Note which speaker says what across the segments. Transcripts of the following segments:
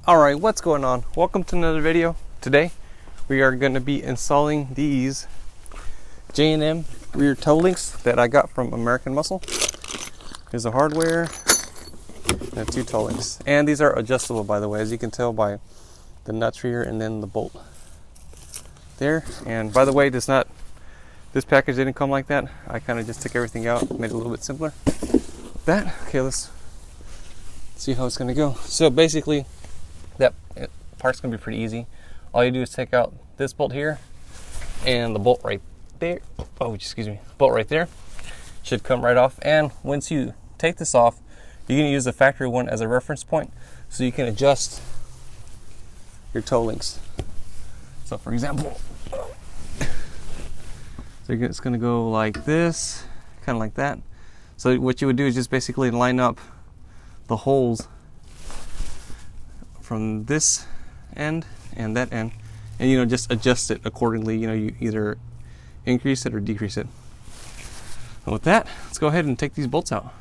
Speaker 1: Alright, what's going on? Welcome to another video. Today we are going to be installing these J&M rear toe links that I got from American Muscle. Here's the hardware and 2 toe links. And these are adjustable, by the way, as you can tell by the nuts here and then the bolt there. And by the way, this package didn't come like that. I kind of just took everything out, made it a little bit simpler. That, okay, let's see how it's going to go. So basically, that part's going to be pretty easy. All you do is take out this bolt here and the bolt right there. Oh, excuse me. Bolt right there should come right off. And once you take this off, you're going to use the factory one as a reference point so you can adjust your toe links. So for example, so it's going to go like this, kind of like that. So what you would do is just basically line up the holes from this end and that end, and just adjust it accordingly. You either increase it or decrease it. And with that, let's go ahead and take these bolts out.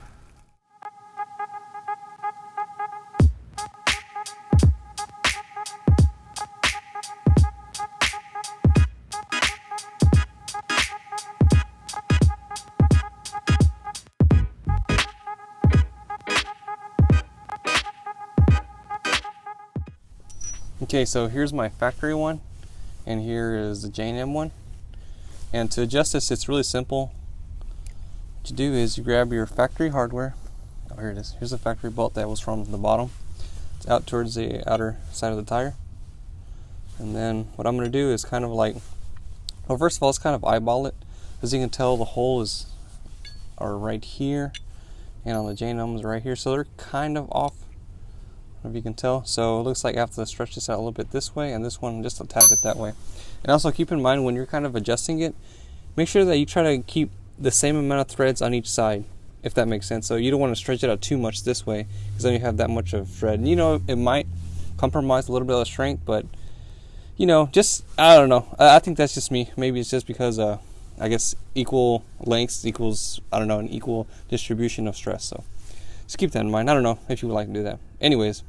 Speaker 1: Okay, so here's my factory one, and here is the J&M one. And to adjust this, it's really simple. What you do is you grab your factory hardware. Oh, here it is. Here's the factory bolt that was from the bottom. It's out towards the outer side of the tire. And then what I'm going to do is kind of like, well, first of all, let's kind of eyeball it. As you can tell, the holes are right here, and on the J&M is right here, so they're kind of off. If you can tell. So it looks like I have to stretch this out a little bit this way, and this one just a tad bit that way. And also keep in mind, when you're kind of adjusting it, make sure that you try to keep the same amount of threads on each side, if that makes sense. So you don't want to stretch it out too much this way, because then you have that much of thread. And it might compromise a little bit of strength, but just, I don't know. I think that's just me. Maybe it's just because I guess equal lengths equals, I don't know, an equal distribution of stress. So just keep that in mind. I don't know if you would like to do that. Anyways,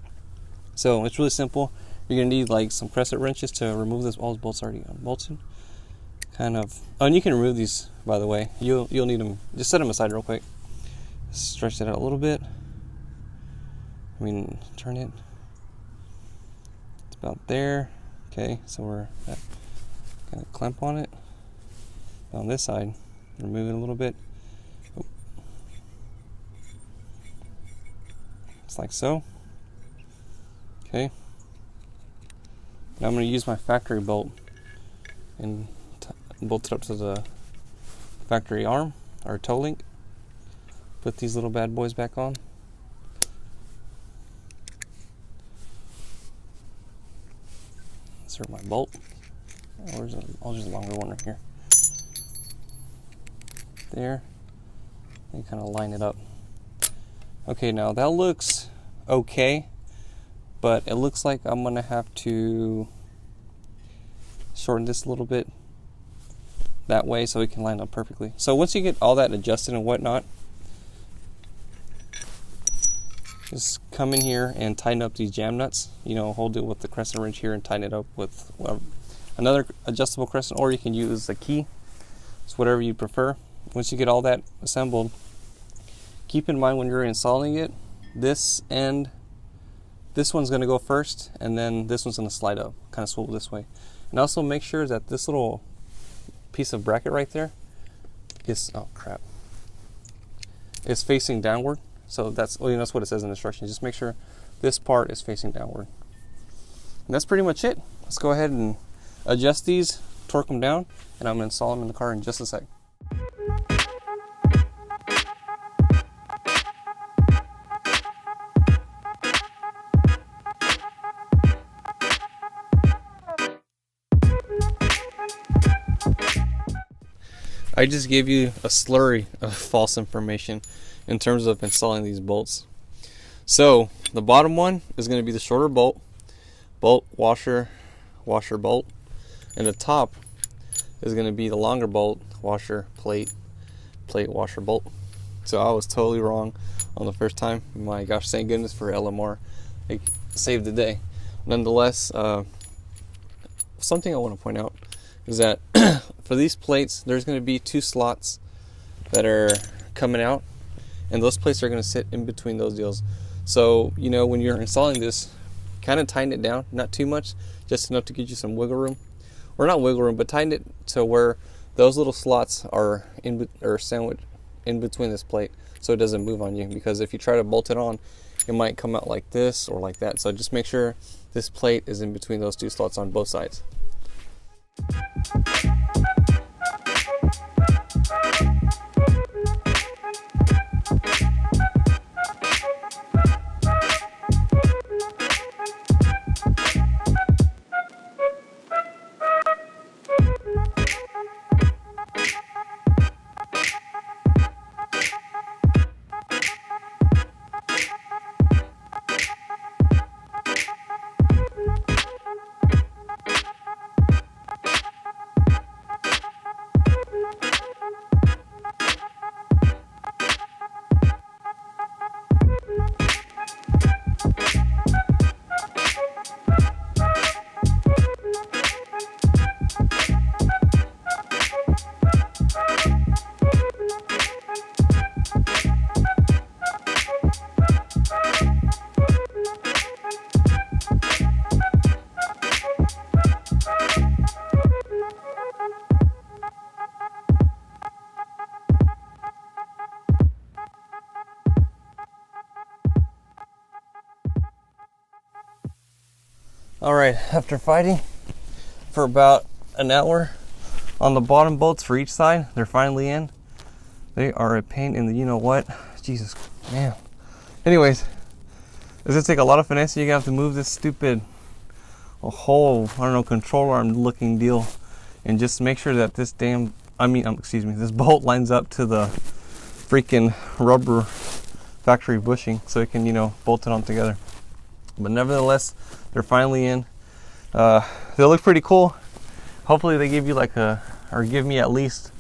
Speaker 1: so it's really simple. You're gonna need like some crescent wrenches to remove this. All the bolts already bolted. Kind of. Oh, and you can remove these, by the way. You'll need them. Just set them aside real quick. Stretch it out a little bit. Turn it. It's about there. Okay, so we're gonna clamp on it. On this side, remove it a little bit. Oh. Just like so. Okay. Now I'm going to use my factory bolt and bolt it up to the factory arm or toe link. Put these little bad boys back on. Insert my bolt. I'll use a longer one right here. There. And kind of line it up. Okay, now that looks okay. But it looks like I'm going to have to shorten this a little bit that way so it can line up perfectly. So once you get all that adjusted and whatnot, just come in here and tighten up these jam nuts. Hold it with the crescent wrench here and tighten it up with another adjustable crescent, or you can use a key. It's whatever you prefer. Once you get all that assembled, keep in mind when you're installing it, this one's going to go first, and then this one's going to slide up, kind of swivel this way. And also make sure that this little piece of bracket right there is, is facing downward. So that's what it says in the instructions. Just make sure this part is facing downward. And that's pretty much it. Let's go ahead and adjust these, torque them down, and I'm going to install them in the car in just a sec. I just gave you a slurry of false information in terms of installing these bolts. So the bottom one is going to be the shorter bolt, washer, bolt, and the top is going to be the longer bolt, washer, plate, washer, bolt. So I was totally wrong on the first time. My gosh, thank goodness for LMR. It saved the day. nonetheless, something I want to point out is that for these plates, there's going to be 2 slots that are coming out, and those plates are going to sit in between those deals. So, you know, when you're installing this, kind of tighten it down, not too much, just enough to give you some wiggle room, or not wiggle room, but tighten it to where those little slots are sandwiched in between this plate, so it doesn't move on you. Because if you try to bolt it on, it might come out like this or like that. So just make sure this plate is in between those 2 slots on both sides. All right, after fighting for about an hour on the bottom bolts for each side, they're finally in. They are a pain in the you-know-what. Jesus, man. Anyways, it's gonna take a lot of finesse. You're gonna have to move this stupid whole, I don't know, control arm looking deal, and just make sure that this this bolt lines up to the freaking rubber factory bushing so it can, you know, bolt it on together. But nevertheless, they're finally in. They look pretty cool. Hopefully they give you give me at least,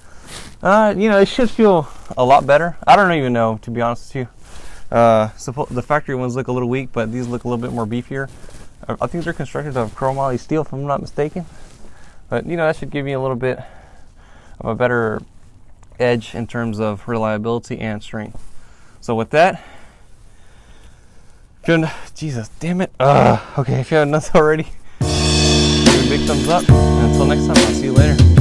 Speaker 1: you know, it should feel a lot better. I don't even know, to be honest with you. The factory ones look a little weak, but these look a little bit more beefier. I think they're constructed of chromoly steel, if I'm not mistaken. But, you know, that should give you a little bit of a better edge in terms of reliability and strength. So with that, Jesus, damn it. Okay, if you haven't done so already, give me a big thumbs up. And until next time, I'll see you later.